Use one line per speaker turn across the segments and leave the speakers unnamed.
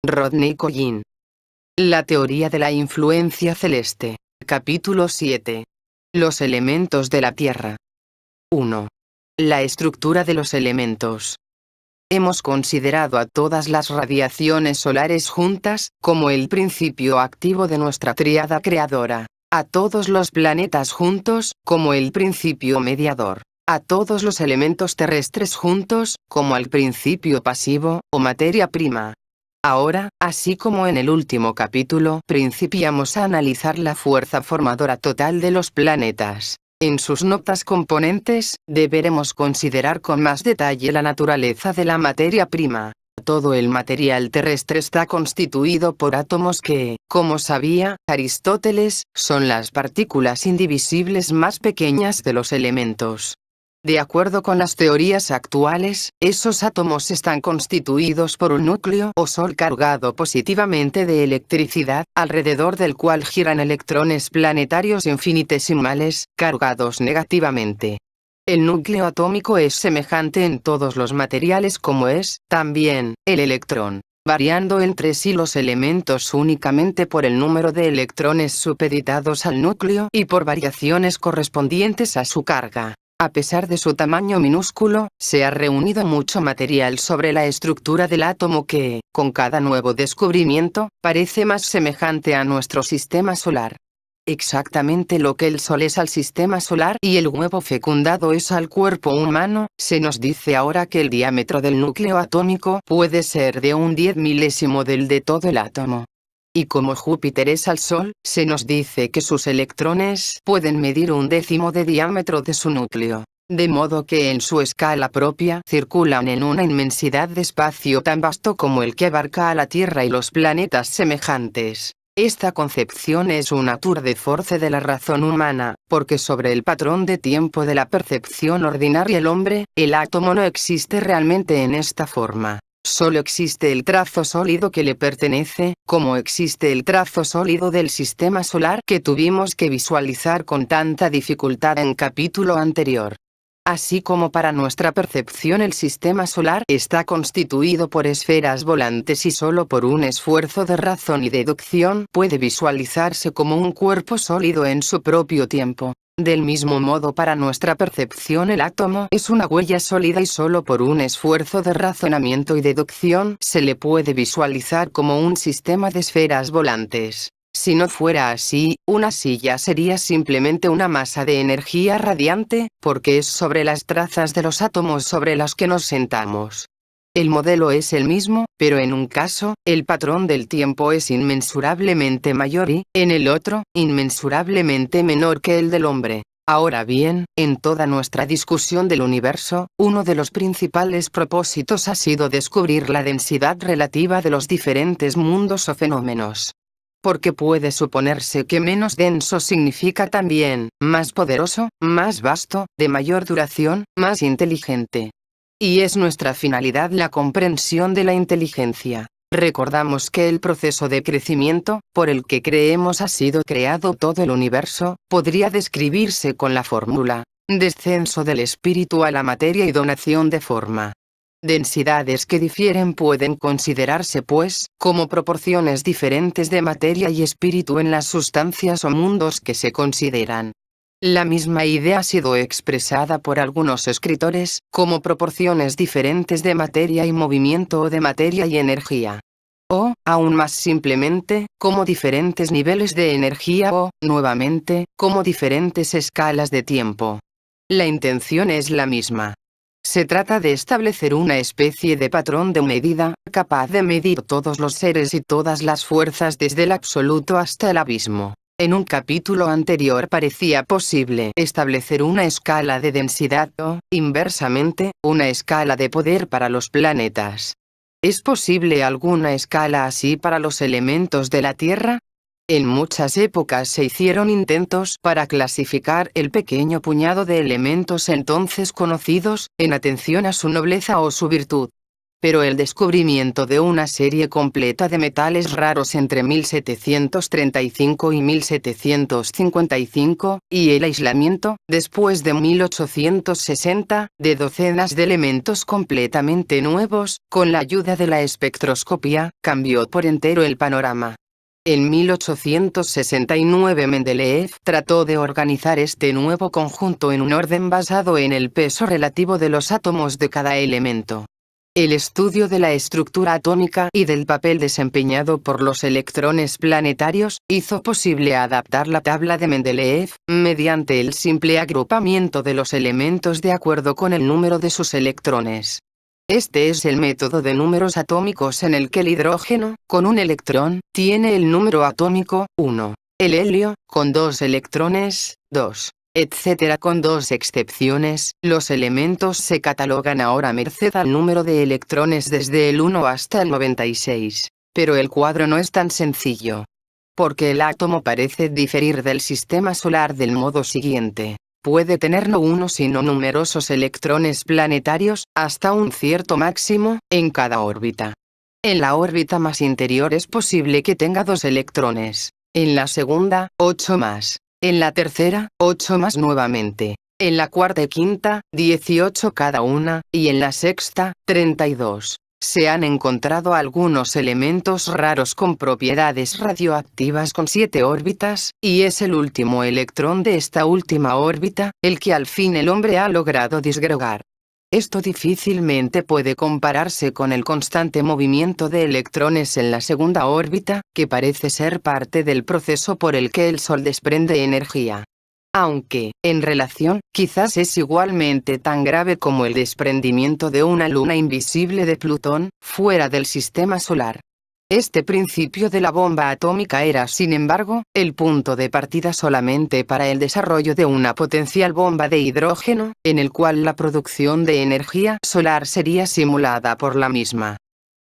Rodney Collin. La teoría de la influencia celeste. Capítulo 7. Los elementos de la Tierra. 1. La estructura de los elementos. Hemos considerado a todas las radiaciones solares juntas, como el principio activo de nuestra tríada creadora, a todos los planetas juntos, como el principio mediador, a todos los elementos terrestres juntos, como al principio pasivo, o materia prima. Ahora, así como en el último capítulo, principiamos a analizar la fuerza formadora total de los planetas. En sus notas componentes, deberemos considerar con más detalle la naturaleza de la materia prima. Todo el material terrestre está constituido por átomos que, como sabía Aristóteles, son las partículas indivisibles más pequeñas de los elementos. De acuerdo con las teorías actuales, esos átomos están constituidos por un núcleo o sol cargado positivamente de electricidad, alrededor del cual giran electrones planetarios infinitesimales, cargados negativamente. El núcleo atómico es semejante en todos los materiales como es, también, el electrón, variando entre sí los elementos únicamente por el número de electrones supeditados al núcleo y por variaciones correspondientes a su carga. A pesar de su tamaño minúsculo, se ha reunido mucho material sobre la estructura del átomo que, con cada nuevo descubrimiento, parece más semejante a nuestro sistema solar. Exactamente lo que el Sol es al sistema solar y el huevo fecundado es al cuerpo humano, se nos dice ahora que el diámetro del núcleo atómico puede ser de un 10 milésimo del de todo el átomo. Y como Júpiter es al Sol, se nos dice que sus electrones pueden medir un décimo de diámetro de su núcleo, de modo que en su escala propia circulan en una inmensidad de espacio tan vasto como el que abarca a la Tierra y los planetas semejantes. Esta concepción es una tour de force de la razón humana, porque sobre el patrón de tiempo de la percepción ordinaria del hombre, el átomo no existe realmente en esta forma. Solo existe el trazo sólido que le pertenece, como existe el trazo sólido del sistema solar que tuvimos que visualizar con tanta dificultad en capítulo anterior. Así como para nuestra percepción el sistema solar está constituido por esferas volantes y solo por un esfuerzo de razón y deducción puede visualizarse como un cuerpo sólido en su propio tiempo. Del mismo modo para nuestra percepción el átomo es una huella sólida y solo por un esfuerzo de razonamiento y deducción se le puede visualizar como un sistema de esferas volantes. Si no fuera así, una silla sería simplemente una masa de energía radiante, porque es sobre las trazas de los átomos sobre las que nos sentamos. El modelo es el mismo, pero en un caso, el patrón del tiempo es inmensurablemente mayor y, en el otro, inmensurablemente menor que el del hombre. Ahora bien, en toda nuestra discusión del universo, uno de los principales propósitos ha sido descubrir la densidad relativa de los diferentes mundos o fenómenos. Porque puede suponerse que menos denso significa también, más poderoso, más vasto, de mayor duración, más inteligente. Y es nuestra finalidad la comprensión de la inteligencia. Recordamos que el proceso de crecimiento, por el que creemos ha sido creado todo el universo, podría describirse con la fórmula: descenso del espíritu a la materia y donación de forma. Densidades que difieren pueden considerarse pues, como proporciones diferentes de materia y espíritu en las sustancias o mundos que se consideran. La misma idea ha sido expresada por algunos escritores, como proporciones diferentes de materia y movimiento o de materia y energía. O, aún más simplemente, como diferentes niveles de energía o, nuevamente, como diferentes escalas de tiempo. La intención es la misma. Se trata de establecer una especie de patrón de medida, capaz de medir todos los seres y todas las fuerzas desde el absoluto hasta el abismo. En un capítulo anterior parecía posible establecer una escala de densidad o, inversamente, una escala de poder para los planetas. ¿Es posible alguna escala así para los elementos de la Tierra? En muchas épocas se hicieron intentos para clasificar el pequeño puñado de elementos entonces conocidos, en atención a su nobleza o su virtud. pero el descubrimiento de una serie completa de metales raros entre 1735 y 1755, y el aislamiento, después de 1860, de docenas de elementos completamente nuevos, con la ayuda de la espectroscopia, cambió por entero el panorama. En 1869 Mendeleev trató de organizar este nuevo conjunto en un orden basado en el peso relativo de los átomos de cada elemento. El estudio de la estructura atómica y del papel desempeñado por los electrones planetarios, hizo posible adaptar la tabla de Mendeleev, mediante el simple agrupamiento de los elementos de acuerdo con el número de sus electrones. Este es el método de números atómicos en el que el hidrógeno, con un electrón, tiene el número atómico 1. El helio, con 2 electrones, 2. Etcétera. Con 2 excepciones, los elementos se catalogan ahora merced al número de electrones desde el 1 hasta el 96. Pero el cuadro no es tan sencillo. Porque el átomo parece diferir del sistema solar del modo siguiente. Puede tener no uno sino numerosos electrones planetarios, hasta un cierto máximo, en cada órbita. En la órbita más interior es posible que tenga 2 electrones. En la segunda, 8 más. En la tercera, 8 más nuevamente. En la cuarta y quinta, 18 cada una, y en la sexta, 32. Se han encontrado algunos elementos raros con propiedades radioactivas con 7 órbitas, y es el último electrón de esta última órbita, el que al fin el hombre ha logrado disgregar. Esto difícilmente puede compararse con el constante movimiento de electrones en la segunda órbita, que parece ser parte del proceso por el que el Sol desprende energía. Aunque, en relación, quizás es igualmente tan grave como el desprendimiento de una luna invisible de Plutón, fuera del sistema solar. Este principio de la bomba atómica era, sin embargo, el punto de partida solamente para el desarrollo de una potencial bomba de hidrógeno, en el cual la producción de energía solar sería simulada por la misma.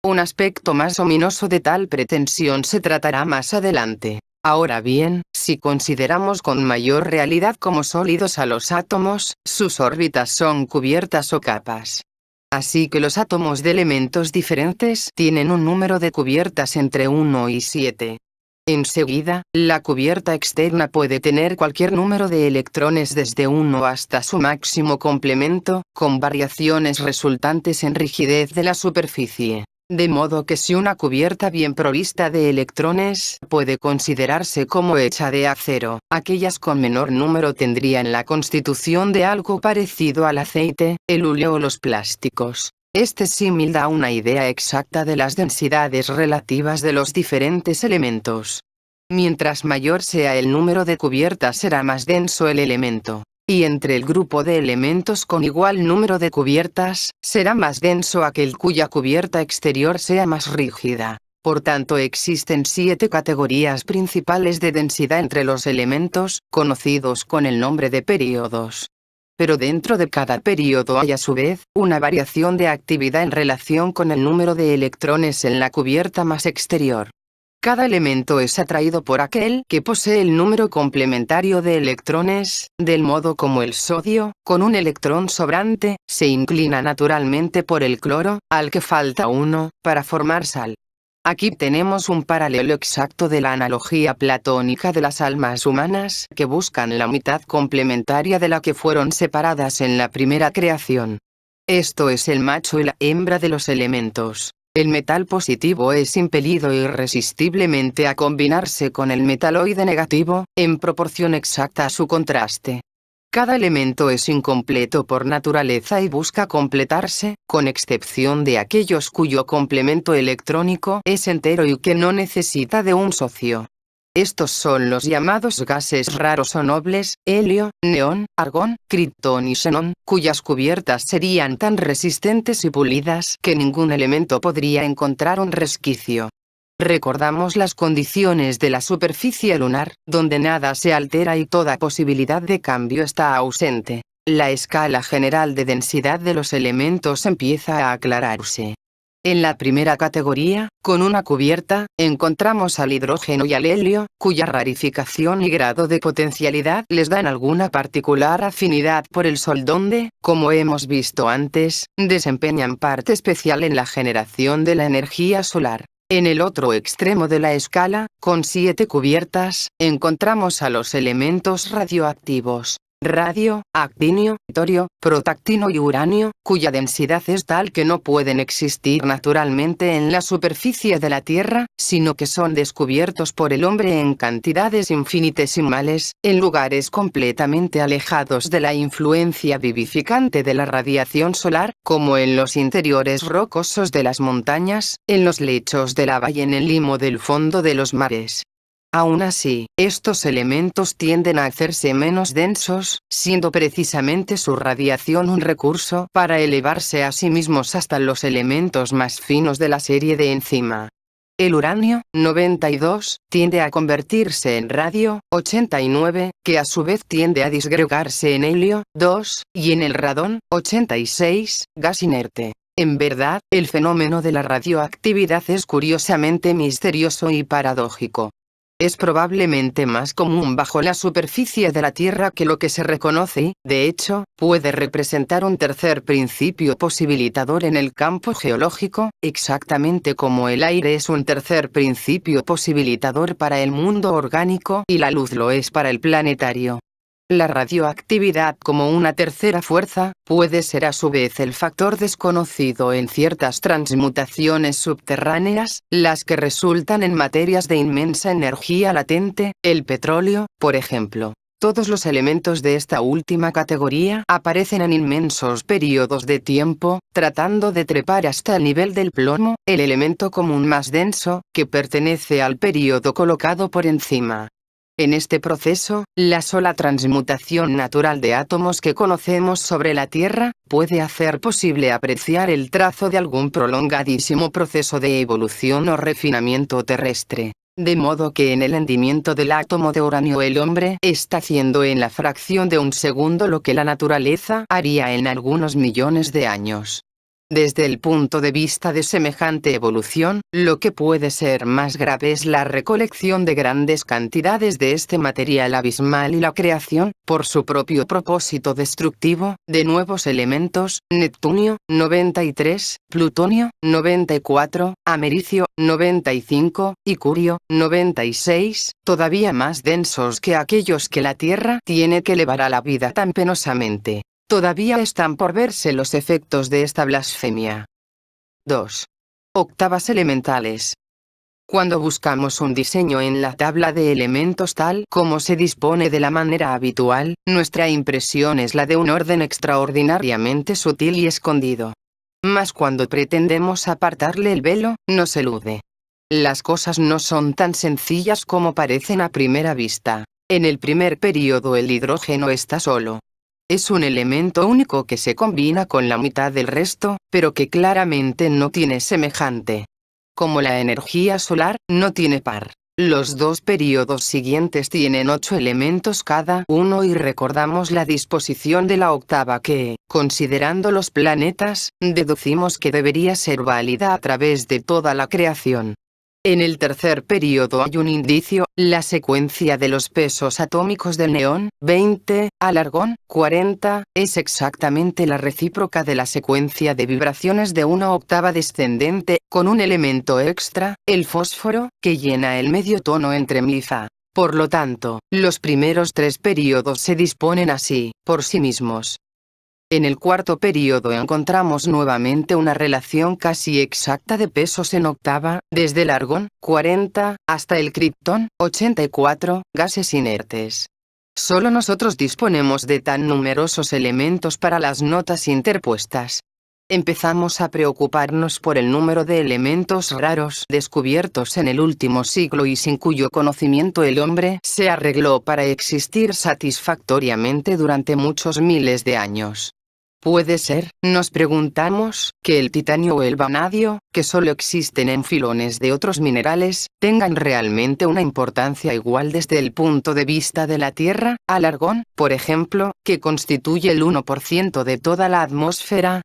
Un aspecto más ominoso de tal pretensión se tratará más adelante. Ahora bien, si consideramos con mayor realidad como sólidos a los átomos, sus órbitas son cubiertas o capas. Así que los átomos de elementos diferentes tienen un número de cubiertas entre 1 y 7. Enseguida, la cubierta externa puede tener cualquier número de electrones desde 1 hasta su máximo complemento, con variaciones resultantes en rigidez de la superficie. De modo que si una cubierta bien provista de electrones puede considerarse como hecha de acero, aquellas con menor número tendrían la constitución de algo parecido al aceite, el hule o los plásticos. Este símil da una idea exacta de las densidades relativas de los diferentes elementos. Mientras mayor sea el número de cubiertas será más denso el elemento. Y entre el grupo de elementos con igual número de cubiertas, será más denso aquel cuya cubierta exterior sea más rígida. Por tanto existen 7 categorías principales de densidad entre los elementos, conocidos con el nombre de períodos. Pero dentro de cada período hay a su vez, una variación de actividad en relación con el número de electrones en la cubierta más exterior. Cada elemento es atraído por aquel que posee el número complementario de electrones, del modo como el sodio, con un electrón sobrante, se inclina naturalmente por el cloro, al que falta uno, para formar sal. Aquí tenemos un paralelo exacto de la analogía platónica de las almas humanas que buscan la mitad complementaria de la que fueron separadas en la primera creación. Esto es el macho y la hembra de los elementos. El metal positivo es impelido irresistiblemente a combinarse con el metaloide negativo, en proporción exacta a su contraste. Cada elemento es incompleto por naturaleza y busca completarse, con excepción de aquellos cuyo complemento electrónico es entero y que no necesita de un socio. Estos son los llamados gases raros o nobles, helio, neón, argón, criptón y xenón, cuyas cubiertas serían tan resistentes y pulidas que ningún elemento podría encontrar un resquicio. Recordamos las condiciones de la superficie lunar, donde nada se altera y toda posibilidad de cambio está ausente. La escala general de densidad de los elementos empieza a aclararse. En la primera categoría, con una cubierta, encontramos al hidrógeno y al helio, cuya rarificación y grado de potencialidad les dan alguna particular afinidad por el Sol donde, como hemos visto antes, desempeñan parte especial en la generación de la energía solar. En el otro extremo de la escala, con 7 cubiertas, encontramos a los elementos radioactivos. Radio, actinio, torio, protactino y uranio, cuya densidad es tal que no pueden existir naturalmente en la superficie de la Tierra, sino que son descubiertos por el hombre en cantidades infinitesimales, en lugares completamente alejados de la influencia vivificante de la radiación solar, como en los interiores rocosos de las montañas, en los lechos de lava y en el limo del fondo de los mares. Aún así, estos elementos tienden a hacerse menos densos, siendo precisamente su radiación un recurso para elevarse a sí mismos hasta los elementos más finos de la serie de encima. El uranio, 92, tiende a convertirse en radio, 89, que a su vez tiende a disgregarse en helio, 2, y en el radón, 86, gas inerte. En verdad, el fenómeno de la radioactividad es curiosamente misterioso y paradójico. Es probablemente más común bajo la superficie de la Tierra que lo que se reconoce y, de hecho, puede representar un tercer principio posibilitador en el campo geológico, exactamente como el aire es un tercer principio posibilitador para el mundo orgánico y la luz lo es para el planetario. La radioactividad como una tercera fuerza, puede ser a su vez el factor desconocido en ciertas transmutaciones subterráneas, las que resultan en materias de inmensa energía latente, el petróleo, por ejemplo. Todos los elementos de esta última categoría aparecen en inmensos periodos de tiempo, tratando de trepar hasta el nivel del plomo, el elemento común más denso, que pertenece al período colocado por encima. En este proceso, la sola transmutación natural de átomos que conocemos sobre la Tierra, puede hacer posible apreciar el trazo de algún prolongadísimo proceso de evolución o refinamiento terrestre. De modo que en el hundimiento del átomo de uranio el hombre está haciendo en la fracción de un segundo lo que la naturaleza haría en algunos millones de años. Desde el punto de vista de semejante evolución, lo que puede ser más grave es la recolección de grandes cantidades de este material abismal y la creación, por su propio propósito destructivo, de nuevos elementos, neptunio, 93, plutonio, 94, americio, 95, y curio, 96, todavía más densos que aquellos que la Tierra tiene que elevar a la vida tan penosamente. Todavía están por verse los efectos de esta blasfemia. 2. Octavas elementales. Cuando buscamos un diseño en la tabla de elementos tal como se dispone de la manera habitual, nuestra impresión es la de un orden extraordinariamente sutil y escondido. Mas cuando pretendemos apartarle el velo, nos elude. Las cosas no son tan sencillas como parecen a primera vista. En el primer período el hidrógeno está solo. Es un elemento único que se combina con la mitad del resto, pero que claramente no tiene semejante. Como la energía solar, no tiene par. Los dos períodos siguientes tienen 8 elementos cada uno y recordamos la disposición de la octava que, considerando los planetas, deducimos que debería ser válida a través de toda la creación. En el tercer período hay un indicio, la secuencia de los pesos atómicos del neón, 20, al argón, 40, es exactamente la recíproca de la secuencia de vibraciones de una octava descendente, con un elemento extra, el fósforo, que llena el medio tono entre mi y fa. Por lo tanto, los primeros 3 períodos se disponen así, por sí mismos. En el cuarto período encontramos nuevamente una relación casi exacta de pesos en octava, desde el argón, 40, hasta el criptón, 84, gases inertes. Solo nosotros disponemos de tan numerosos elementos para las notas interpuestas. Empezamos a preocuparnos por el número de elementos raros descubiertos en el último siglo y sin cuyo conocimiento el hombre se arregló para existir satisfactoriamente durante muchos miles de años. Puede ser, nos preguntamos, que el titanio o el vanadio, que solo existen en filones de otros minerales, tengan realmente una importancia igual desde el punto de vista de la Tierra, al argón, por ejemplo, que constituye el 1% de toda la atmósfera.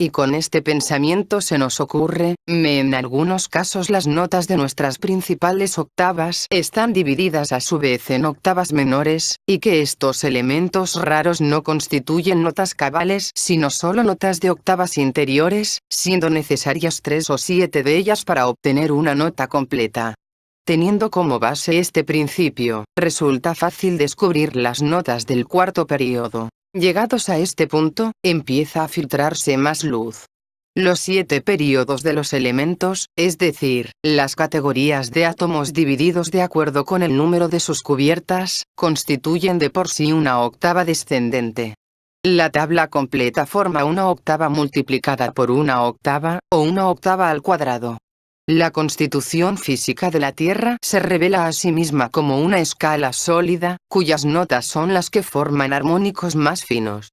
Y con este pensamiento se nos ocurre, en algunos casos las notas de nuestras principales octavas están divididas a su vez en octavas menores, y que estos elementos raros no constituyen notas cabales sino solo notas de octavas interiores, siendo necesarias 3 o 7 de ellas para obtener una nota completa. Teniendo como base este principio, resulta fácil descubrir las notas del cuarto período. Llegados a este punto, empieza a filtrarse más luz. Los 7 períodos de los elementos, es decir, las categorías de átomos divididos de acuerdo con el número de sus cubiertas, constituyen de por sí una octava descendente. La tabla completa forma una octava multiplicada por una octava, o una octava al cuadrado. La constitución física de la Tierra se revela a sí misma como una escala sólida, cuyas notas son las que forman armónicos más finos.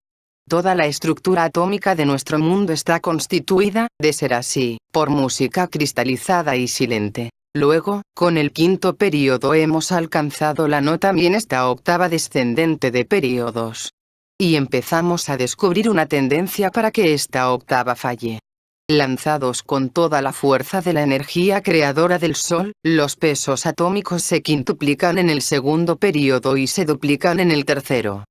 Toda la estructura atómica de nuestro mundo está constituida, de ser así, por música cristalizada y silente. Luego, con el quinto período hemos alcanzado la nota mi en esta octava descendente de períodos. Y empezamos a descubrir una tendencia para que esta octava falle. Lanzados con toda la fuerza de la energía creadora del Sol, los pesos atómicos se quintuplican en el segundo período y se duplican en el tercero.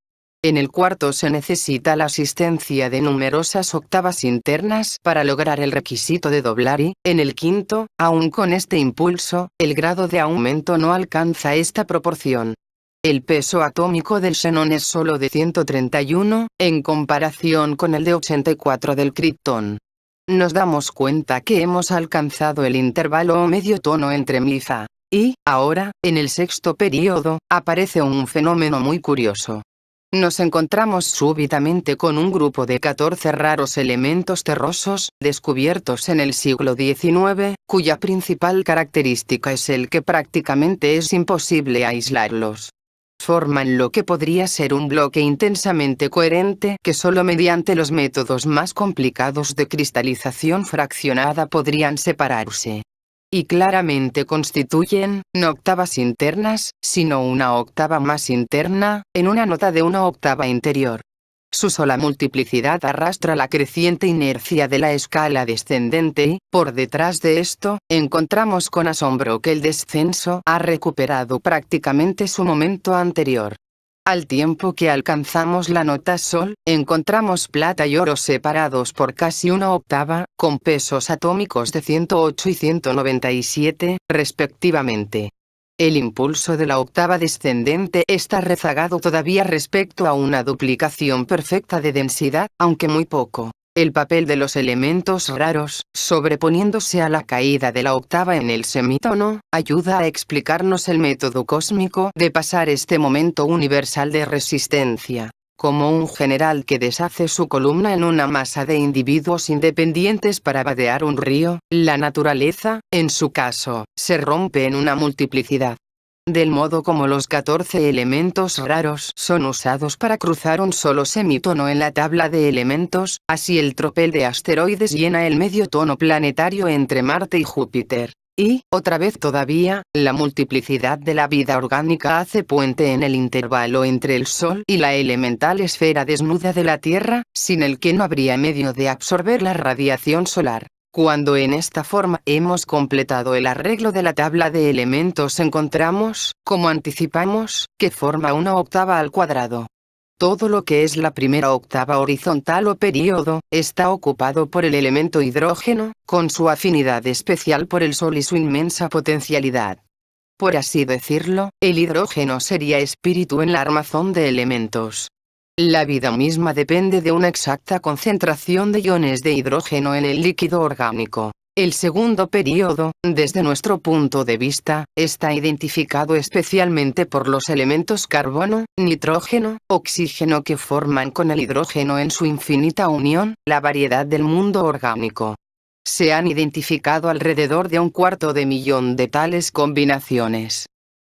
En el cuarto se necesita la asistencia de numerosas octavas internas para lograr el requisito de doblar y, en el quinto, aun con este impulso, el grado de aumento no alcanza esta proporción. El peso atómico del xenón es solo de 131, en comparación con el de 84 del kriptón. Nos damos cuenta que hemos alcanzado el intervalo o medio tono entre mi y fa. Y, ahora, en el sexto período, aparece un fenómeno muy curioso. Nos encontramos súbitamente con un grupo de 14 raros elementos terrosos, descubiertos en el siglo XIX, cuya principal característica es el que prácticamente es imposible aislarlos. Forman lo que podría ser un bloque intensamente coherente que solo mediante los métodos más complicados de cristalización fraccionada podrían separarse. Y claramente constituyen, no octavas internas, sino una octava más interna, en una nota de una octava interior. Su sola multiplicidad arrastra la creciente inercia de la escala descendente y, por detrás de esto, encontramos con asombro que el descenso ha recuperado prácticamente su momento anterior. Al tiempo que alcanzamos la nota Sol, encontramos plata y oro separados por casi una octava, con pesos atómicos de 108 y 197, respectivamente. El impulso de la octava descendente está rezagado todavía respecto a una duplicación perfecta de densidad, aunque muy poco. El papel de los elementos raros, sobreponiéndose a la caída de la octava en el semitono, ayuda a explicarnos el método cósmico de pasar este momento universal de resistencia. Como un general que deshace su columna en una masa de individuos independientes para vadear un río, la naturaleza, en su caso, se rompe en una multiplicidad. Del modo como los 14 elementos raros son usados para cruzar un solo semitono en la tabla de elementos, así el tropel de asteroides llena el medio tono planetario entre Marte y Júpiter. Y, otra vez todavía, la multiplicidad de la vida orgánica hace puente en el intervalo entre el Sol y la elemental esfera desnuda de la Tierra, sin el que no habría medio de absorber la radiación solar. Cuando en esta forma hemos completado el arreglo de la tabla de elementos encontramos, como anticipamos, que forma una octava al cuadrado. Todo lo que es la primera octava horizontal o período, está ocupado por el elemento hidrógeno, con su afinidad especial por el Sol y su inmensa potencialidad. Por así decirlo, el hidrógeno sería espíritu en la armazón de elementos. La vida misma depende de una exacta concentración de iones de hidrógeno en el líquido orgánico. El segundo período, desde nuestro punto de vista, está identificado especialmente por los elementos carbono, nitrógeno, oxígeno que forman con el hidrógeno en su infinita unión, la variedad del mundo orgánico. Se han identificado alrededor de 250.000 de tales combinaciones.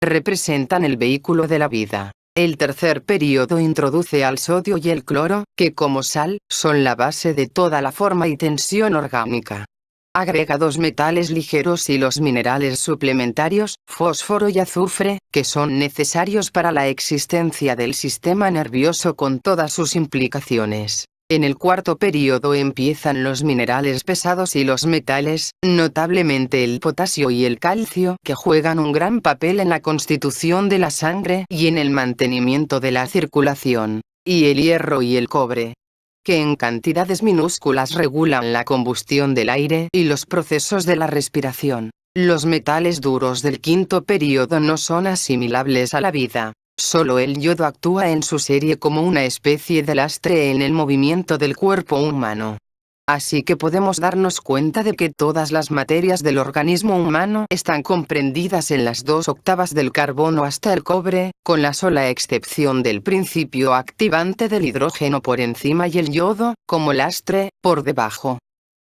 Representan el vehículo de la vida. El tercer período introduce al sodio y el cloro, que como sal, son la base de toda la forma y tensión orgánica. Agrega 2 metales ligeros y los minerales suplementarios, fósforo y azufre, que son necesarios para la existencia del sistema nervioso con todas sus implicaciones. En el cuarto período empiezan los minerales pesados y los metales, notablemente el potasio y el calcio, que juegan un gran papel en la constitución de la sangre y en el mantenimiento de la circulación, y el hierro y el cobre, que en cantidades minúsculas regulan la combustión del aire y los procesos de la respiración. Los metales duros del quinto período no son asimilables a la vida. Solo el yodo actúa en su serie como una especie de lastre en el movimiento del cuerpo humano. Así que podemos darnos cuenta de que todas las materias del organismo humano están comprendidas en las 2/8 del carbono hasta el cobre, con la sola excepción del principio activante del hidrógeno por encima y el yodo, como lastre, por debajo.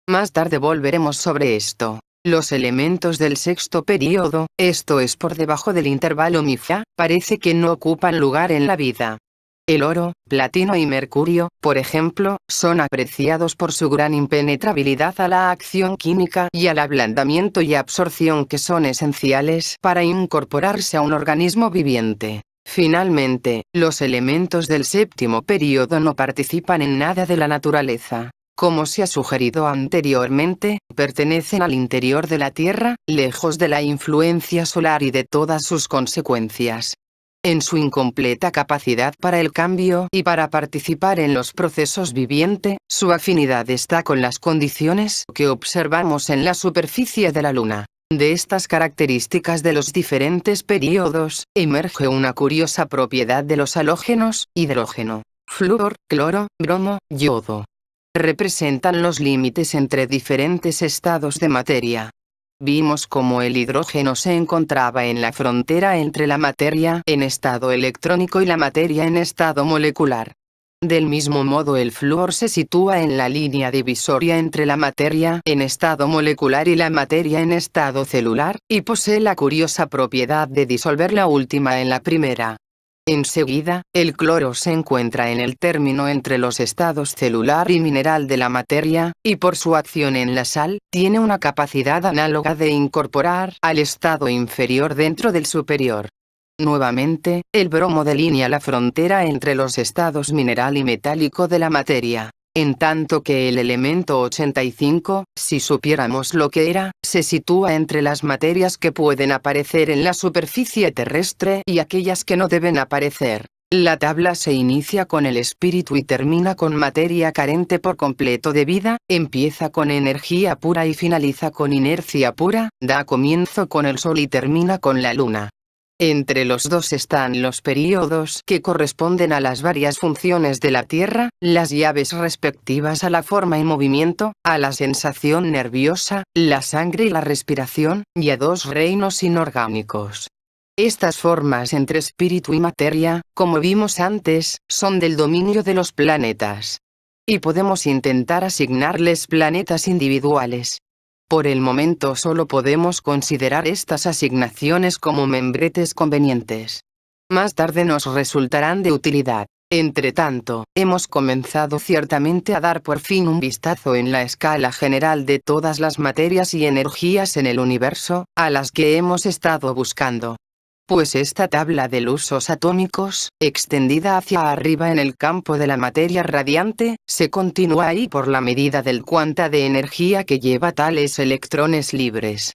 Más tarde volveremos sobre esto. Los elementos del sexto período, esto es por debajo del intervalo MiFa, parece que no ocupan lugar en la vida. El oro, platino y mercurio, por ejemplo, son apreciados por su gran impenetrabilidad a la acción química y al ablandamiento y absorción que son esenciales para incorporarse a un organismo viviente. Finalmente, los elementos del séptimo período no participan en nada de la naturaleza. Como se ha sugerido anteriormente, pertenecen al interior de la Tierra, lejos de la influencia solar y de todas sus consecuencias. En su incompleta capacidad para el cambio y para participar en los procesos vivientes, su afinidad está con las condiciones que observamos en la superficie de la Luna. De estas características de los diferentes períodos, emerge una curiosa propiedad de los halógenos: hidrógeno, flúor, cloro, bromo, yodo. Representan los límites entre diferentes estados de materia. Vimos cómo el hidrógeno se encontraba en la frontera entre la materia en estado electrónico y la materia en estado molecular. Del mismo modo, el flúor se sitúa en la línea divisoria entre la materia en estado molecular y la materia en estado celular, y posee la curiosa propiedad de disolver la última en la primera. Enseguida, el cloro se encuentra en el término entre los estados celular y mineral de la materia, y por su acción en la sal, tiene una capacidad análoga de incorporar al estado inferior dentro del superior. Nuevamente, el bromo delinea la frontera entre los estados mineral y metálico de la materia. En tanto que el elemento 85, si supiéramos lo que era, se sitúa entre las materias que pueden aparecer en la superficie terrestre y aquellas que no deben aparecer. La tabla se inicia con el espíritu y termina con materia carente por completo de vida, empieza con energía pura y finaliza con inercia pura, da comienzo con el sol y termina con la luna. Entre los dos están los períodos que corresponden a las varias funciones de la Tierra, las llaves respectivas a la forma y movimiento, a la sensación nerviosa, la sangre y la respiración, y a 2 reinos inorgánicos. Estas formas entre espíritu y materia, como vimos antes, son del dominio de los planetas. Y podemos intentar asignarles planetas individuales. Por el momento solo podemos considerar estas asignaciones como membretes convenientes. Más tarde nos resultarán de utilidad. Entretanto, hemos comenzado ciertamente a dar por fin un vistazo en la escala general de todas las materias y energías en el universo, a las que hemos estado buscando. Pues esta tabla de usos atómicos, extendida hacia arriba en el campo de la materia radiante, se continúa ahí por la medida del cuanta de energía que lleva tales electrones libres.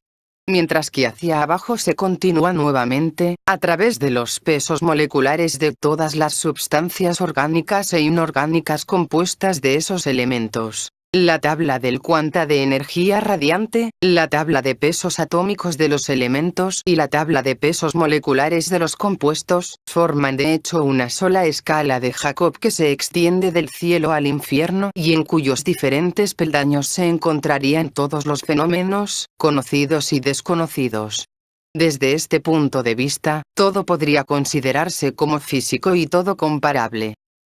Mientras que hacia abajo se continúa nuevamente, a través de los pesos moleculares de todas las sustancias orgánicas e inorgánicas compuestas de esos elementos. La tabla del cuanta de energía radiante, la tabla de pesos atómicos de los elementos y la tabla de pesos moleculares de los compuestos, forman de hecho una sola escala de Jacob que se extiende del cielo al infierno y en cuyos diferentes peldaños se encontrarían todos los fenómenos, conocidos y desconocidos. Desde este punto de vista, todo podría considerarse como físico y todo comparable.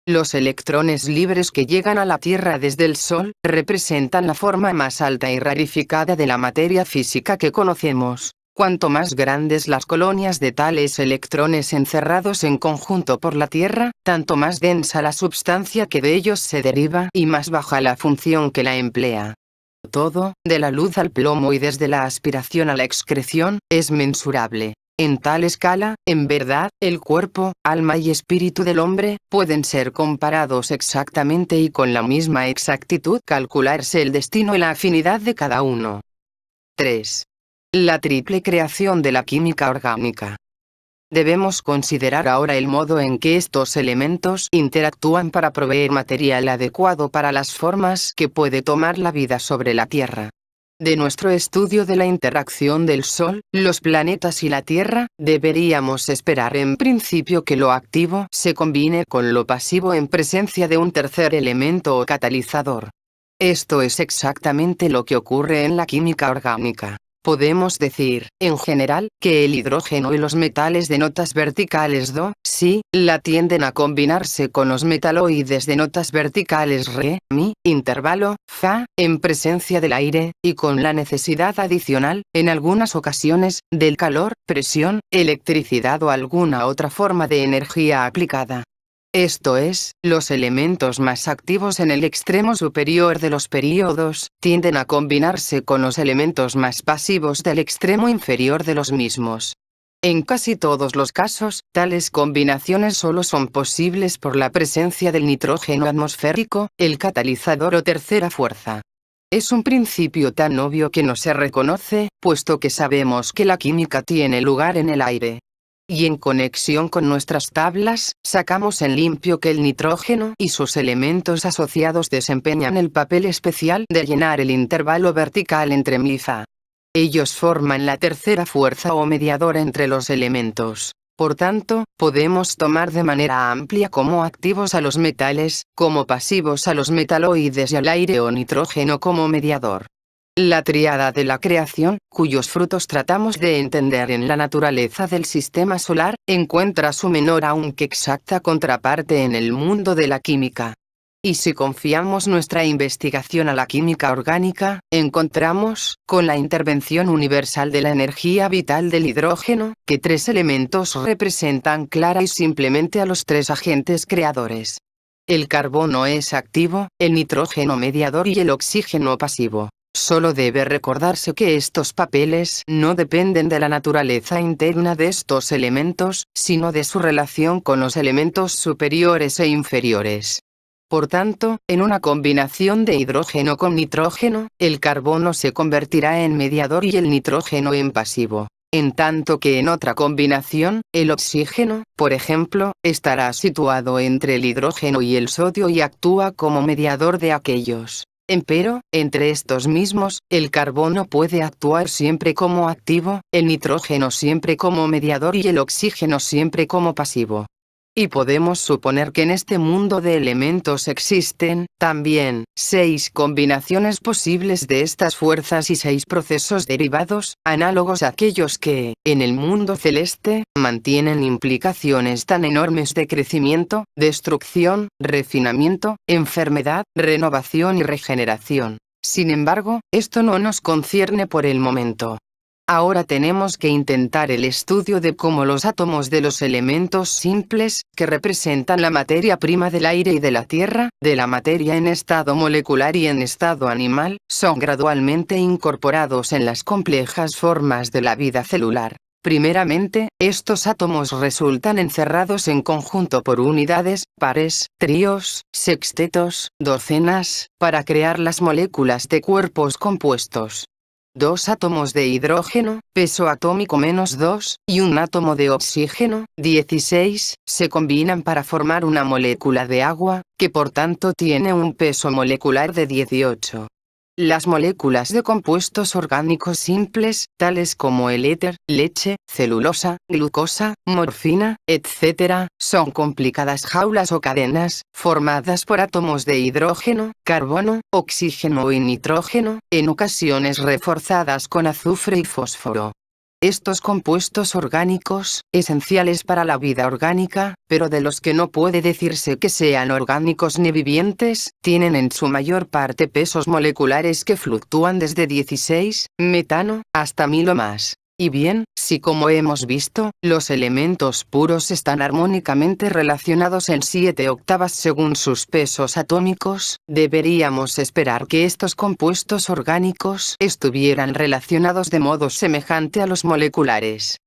Los electrones libres que llegan a la Tierra desde el Sol, representan la forma más alta y rarificada de la materia física que conocemos. Cuanto más grandes las colonias de tales electrones encerrados en conjunto por la Tierra, tanto más densa la substancia que de ellos se deriva y más baja la función que la emplea. Todo, de la luz al plomo y desde la aspiración a la excreción, es mensurable. En tal escala, en verdad, el cuerpo, alma y espíritu del hombre, pueden ser comparados exactamente y con la misma exactitud calcularse el destino y la afinidad de cada uno. 3. La triple creación de la química orgánica. Debemos considerar ahora el modo en que estos elementos interactúan para proveer material adecuado para las formas que puede tomar la vida sobre la Tierra. De nuestro estudio de la interacción del Sol, los planetas y la Tierra, deberíamos esperar en principio que lo activo se combine con lo pasivo en presencia de un tercer elemento o catalizador. Esto es exactamente lo que ocurre en la química orgánica. Podemos decir, en general, que el hidrógeno y los metales de notas verticales Do, Si, La tienden a combinarse con los metaloides de notas verticales Re, Mi, intervalo, Fa, en presencia del aire, y con la necesidad adicional, en algunas ocasiones, del calor, presión, electricidad o alguna otra forma de energía aplicada. Esto es, los elementos más activos en el extremo superior de los períodos, tienden a combinarse con los elementos más pasivos del extremo inferior de los mismos. En casi todos los casos, tales combinaciones solo son posibles por la presencia del nitrógeno atmosférico, el catalizador o tercera fuerza. Es un principio tan obvio que no se reconoce, puesto que sabemos que la química tiene lugar en el aire. Y en conexión con nuestras tablas, sacamos en limpio que el nitrógeno y sus elementos asociados desempeñan el papel especial de llenar el intervalo vertical entre Mi y Fa. Ellos forman la tercera fuerza o mediador entre los elementos. Por tanto, podemos tomar de manera amplia como activos a los metales, como pasivos a los metaloides y al aire o nitrógeno como mediador. La tríada de la creación, cuyos frutos tratamos de entender en la naturaleza del sistema solar, encuentra su menor aunque exacta contraparte en el mundo de la química. Y si confiamos nuestra investigación a la química orgánica, encontramos, con la intervención universal de la energía vital del hidrógeno, que tres elementos representan clara y simplemente a los tres agentes creadores. El carbono es activo, el nitrógeno mediador y el oxígeno pasivo. Solo debe recordarse que estos papeles no dependen de la naturaleza interna de estos elementos, sino de su relación con los elementos superiores e inferiores. Por tanto, en una combinación de hidrógeno con nitrógeno, el carbono se convertirá en mediador y el nitrógeno en pasivo. En tanto que en otra combinación, el oxígeno, por ejemplo, estará situado entre el hidrógeno y el sodio y actúa como mediador de aquellos. Empero, entre estos mismos, el carbono puede actuar siempre como activo, el nitrógeno siempre como mediador y el oxígeno siempre como pasivo. Y podemos suponer que en este mundo de elementos existen, también, 6 combinaciones posibles de estas fuerzas y 6 procesos derivados, análogos a aquellos que, en el mundo celeste, mantienen implicaciones tan enormes de crecimiento, destrucción, refinamiento, enfermedad, renovación y regeneración. Sin embargo, esto no nos concierne por el momento. Ahora tenemos que intentar el estudio de cómo los átomos de los elementos simples, que representan la materia prima del aire y de la tierra, de la materia en estado molecular y en estado animal, son gradualmente incorporados en las complejas formas de la vida celular. Primeramente, estos átomos resultan encerrados en conjunto por unidades, pares, tríos, sextetos, docenas, para crear las moléculas de cuerpos compuestos. 2 átomos de hidrógeno, peso atómico -2, y un átomo de oxígeno, 16, se combinan para formar una molécula de agua, que por tanto tiene un peso molecular de 18. Las moléculas de compuestos orgánicos simples, tales como el éter, leche, celulosa, glucosa, morfina, etc., son complicadas jaulas o cadenas, formadas por átomos de hidrógeno, carbono, oxígeno y nitrógeno, en ocasiones reforzadas con azufre y fósforo. Estos compuestos orgánicos, esenciales para la vida orgánica, pero de los que no puede decirse que sean orgánicos ni vivientes, tienen en su mayor parte pesos moleculares que fluctúan desde 16, metano, hasta 1000 o más. Y bien, si como hemos visto, los elementos puros están armónicamente relacionados en 7/8 según sus pesos atómicos, deberíamos esperar que estos compuestos orgánicos estuvieran relacionados de modo semejante a los moleculares.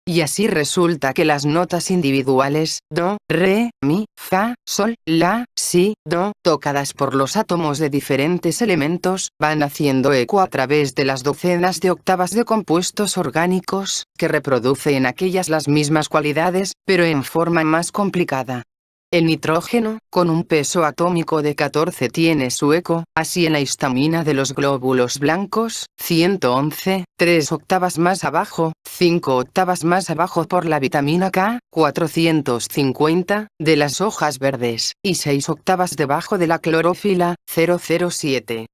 y así resulta que las notas individuales, do, re, mi, fa, sol, la, si, do, tocadas por los átomos de diferentes elementos, van haciendo eco a través de las docenas de octavas de compuestos orgánicos, que reproducen aquellas las mismas cualidades, pero en forma más complicada. El nitrógeno, con un peso atómico de 14 tiene su eco, así en la histamina de los glóbulos blancos, 111, 3 octavas más abajo, 5 octavas más abajo por la vitamina K, 450, de las hojas verdes, y 6 octavas debajo de la clorofila, 007.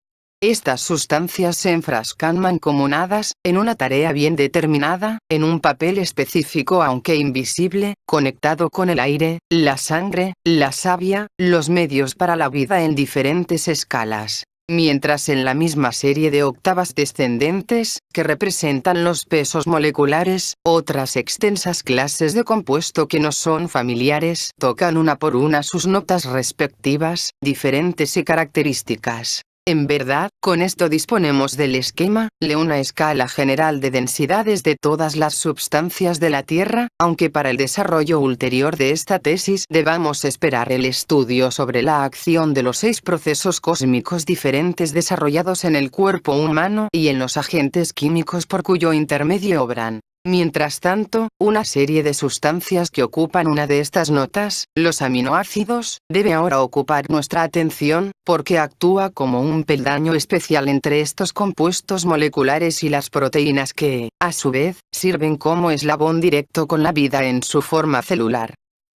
Estas sustancias se enfrascan mancomunadas, en una tarea bien determinada, en un papel específico aunque invisible, conectado con el aire, la sangre, la savia, los medios para la vida en diferentes escalas. Mientras en la misma serie de octavas descendentes, que representan los pesos moleculares, otras extensas clases de compuesto que no son familiares tocan una por una sus notas respectivas, diferentes y características. En verdad, con esto disponemos del esquema, de una escala general de densidades de todas las substancias de la Tierra, aunque para el desarrollo ulterior de esta tesis debamos esperar el estudio sobre la acción de los 6 procesos cósmicos diferentes desarrollados en el cuerpo humano y en los agentes químicos por cuyo intermedio obran. Mientras tanto, una serie de sustancias que ocupan una de estas notas, los aminoácidos, debe ahora ocupar nuestra atención, porque actúa como un peldaño especial entre estos compuestos moleculares y las proteínas que, a su vez, sirven como eslabón directo con la vida en su forma celular.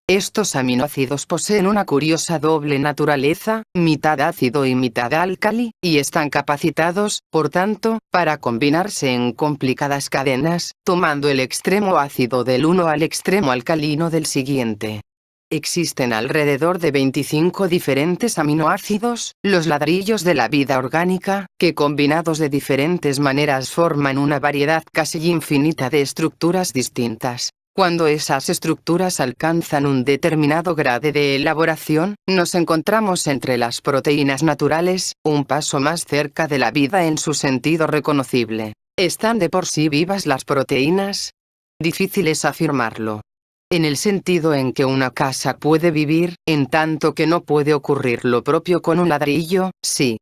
Estos aminoácidos poseen una curiosa doble naturaleza, mitad ácido y mitad álcali, y están capacitados, por tanto, para combinarse en complicadas cadenas, tomando el extremo ácido del uno al extremo alcalino del siguiente. Existen alrededor de 25 diferentes aminoácidos, los ladrillos de la vida orgánica, que combinados de diferentes maneras forman una variedad casi infinita de estructuras distintas. Cuando esas estructuras alcanzan un determinado grado de elaboración, nos encontramos entre las proteínas naturales, un paso más cerca de la vida en su sentido reconocible. ¿Están de por sí vivas las proteínas? Difícil es afirmarlo. En el sentido en que una casa puede vivir, en tanto que no puede ocurrir lo propio con un ladrillo, sí.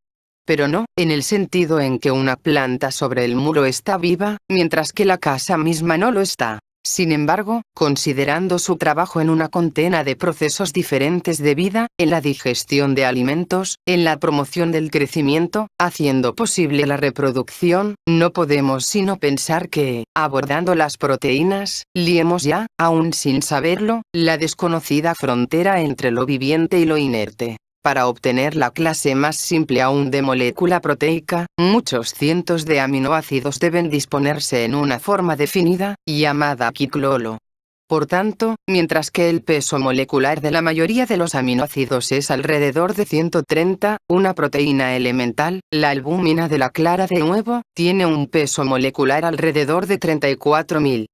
Pero no, en el sentido en que una planta sobre el muro está viva, mientras que la casa misma no lo está. Sin embargo, considerando su trabajo en una condena de procesos diferentes de vida, en la digestión de alimentos, en la promoción del crecimiento, haciendo posible la reproducción, no podemos sino pensar que, abordando las proteínas, liemos ya, aún sin saberlo, la desconocida frontera entre lo viviente y lo inerte. Para obtener la clase más simple aún de molécula proteica, muchos cientos de aminoácidos deben disponerse en una forma definida, llamada quiclolo. Por tanto, mientras que el peso molecular de la mayoría de los aminoácidos es alrededor de 130, una proteína elemental, la albúmina de la clara de huevo, tiene un peso molecular alrededor de 34.000.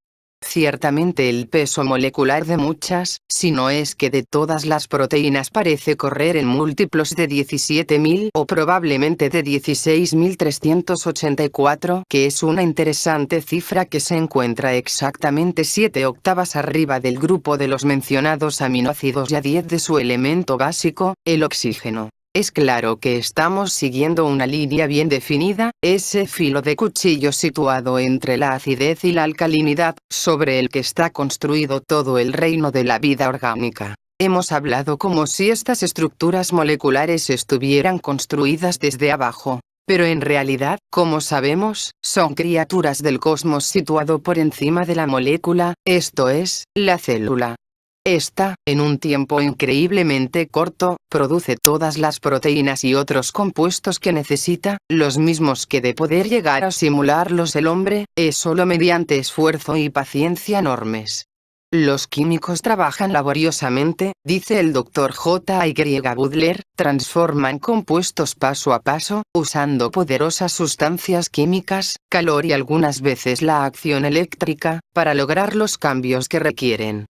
Ciertamente el peso molecular de muchas, si no es que de todas las proteínas parece correr en múltiplos de 17.000 o probablemente de 16.384, que es una interesante cifra que se encuentra exactamente 7 octavas arriba del grupo de los mencionados aminoácidos y a 10 de su elemento básico, el oxígeno. Es claro que estamos siguiendo una línea bien definida, ese filo de cuchillo situado entre la acidez y la alcalinidad, sobre el que está construido todo el reino de la vida orgánica. Hemos hablado como si estas estructuras moleculares estuvieran construidas desde abajo. Pero en realidad, como sabemos, son criaturas del cosmos situado por encima de la molécula, esto es, la célula. Esta, en un tiempo increíblemente corto, produce todas las proteínas y otros compuestos que necesita, los mismos que de poder llegar a simularlos el hombre, es solo mediante esfuerzo y paciencia enormes. Los químicos trabajan laboriosamente, dice el Dr. J. Y. Butler, transforman compuestos paso a paso, usando poderosas sustancias químicas, calor y algunas veces la acción eléctrica, para lograr los cambios que requieren.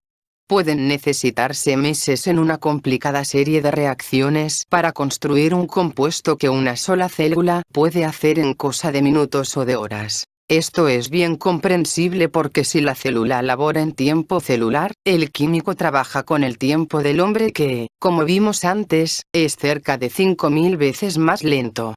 Pueden necesitarse meses en una complicada serie de reacciones para construir un compuesto que una sola célula puede hacer en cosa de minutos o de horas. Esto es bien comprensible porque si la célula labora en tiempo celular, el químico trabaja con el tiempo del hombre que, como vimos antes, es cerca de 5000 veces más lento.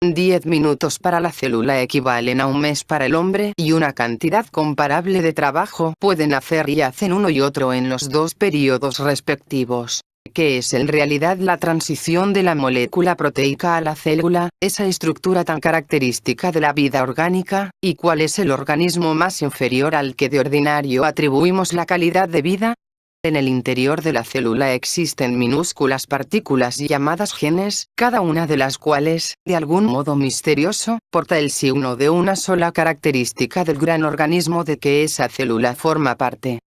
10 minutos para la célula equivalen a un mes para el hombre y una cantidad comparable de trabajo pueden hacer y hacen uno y otro en los dos periodos respectivos. ¿Qué es en realidad la transición de la molécula proteica a la célula, esa estructura tan característica de la vida orgánica, y cuál es el organismo más inferior al que de ordinario atribuimos la calidad de vida? En el interior de la célula existen minúsculas partículas llamadas genes, cada una de las cuales, de algún modo misterioso, porta el signo de una sola característica del gran organismo de que esa célula forma parte.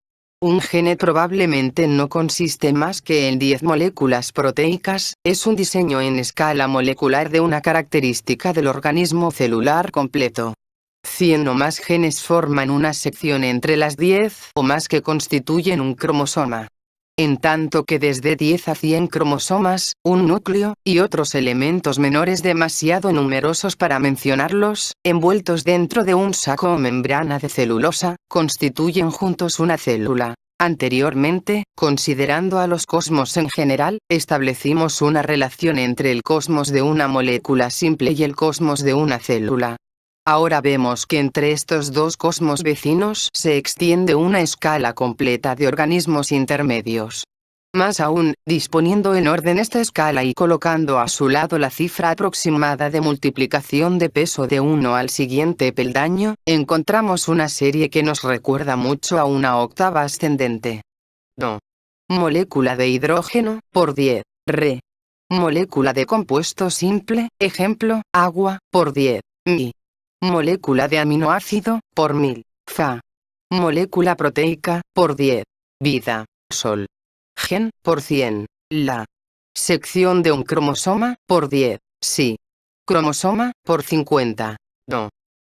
Un gene probablemente no consiste más que en 10 moléculas proteicas, es un diseño en escala molecular de una característica del organismo celular completo. 100 o más genes forman una sección entre las 10 o más que constituyen un cromosoma. En tanto que desde 10 a 100 cromosomas, un núcleo, y otros elementos menores demasiado numerosos para mencionarlos, envueltos dentro de un saco o membrana de celulosa, constituyen juntos una célula. Anteriormente, considerando a los cosmos en general, establecimos una relación entre el cosmos de una molécula simple y el cosmos de una célula. Ahora vemos que entre estos dos cosmos vecinos se extiende una escala completa de organismos intermedios. Más aún, disponiendo en orden esta escala y colocando a su lado la cifra aproximada de multiplicación de peso de uno al siguiente peldaño, encontramos una serie que nos recuerda mucho a una octava ascendente. No. Molécula de hidrógeno, por 10, Re. Molécula de compuesto simple, ejemplo, agua, por 10, Mi. Molécula de aminoácido, por 1000, Fa. Molécula proteica, por 10, vida, Sol. Gen, por 100, La. Sección de un cromosoma, por 10, Si. Cromosoma, por 50, No.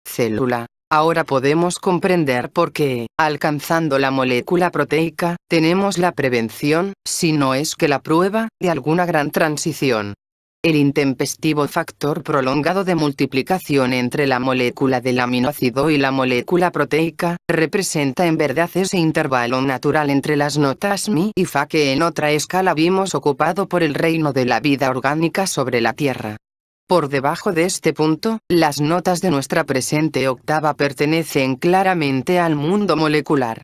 Célula. Ahora podemos comprender por qué, alcanzando la molécula proteica, tenemos la prevención, si no es que la prueba, de alguna gran transición. El intempestivo factor prolongado de multiplicación entre la molécula del aminoácido y la molécula proteica, representa en verdad ese intervalo natural entre las notas Mi y Fa que en otra escala vimos ocupado por el reino de la vida orgánica sobre la Tierra. Por debajo de este punto, las notas de nuestra presente octava pertenecen claramente al mundo molecular.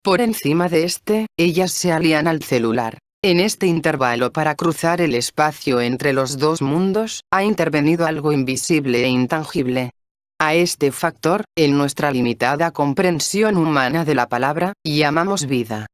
Por encima de este, ellas se alían al celular. En este intervalo para cruzar el espacio entre los dos mundos, ha intervenido algo invisible e intangible. A este factor, en nuestra limitada comprensión humana de la palabra, llamamos vida.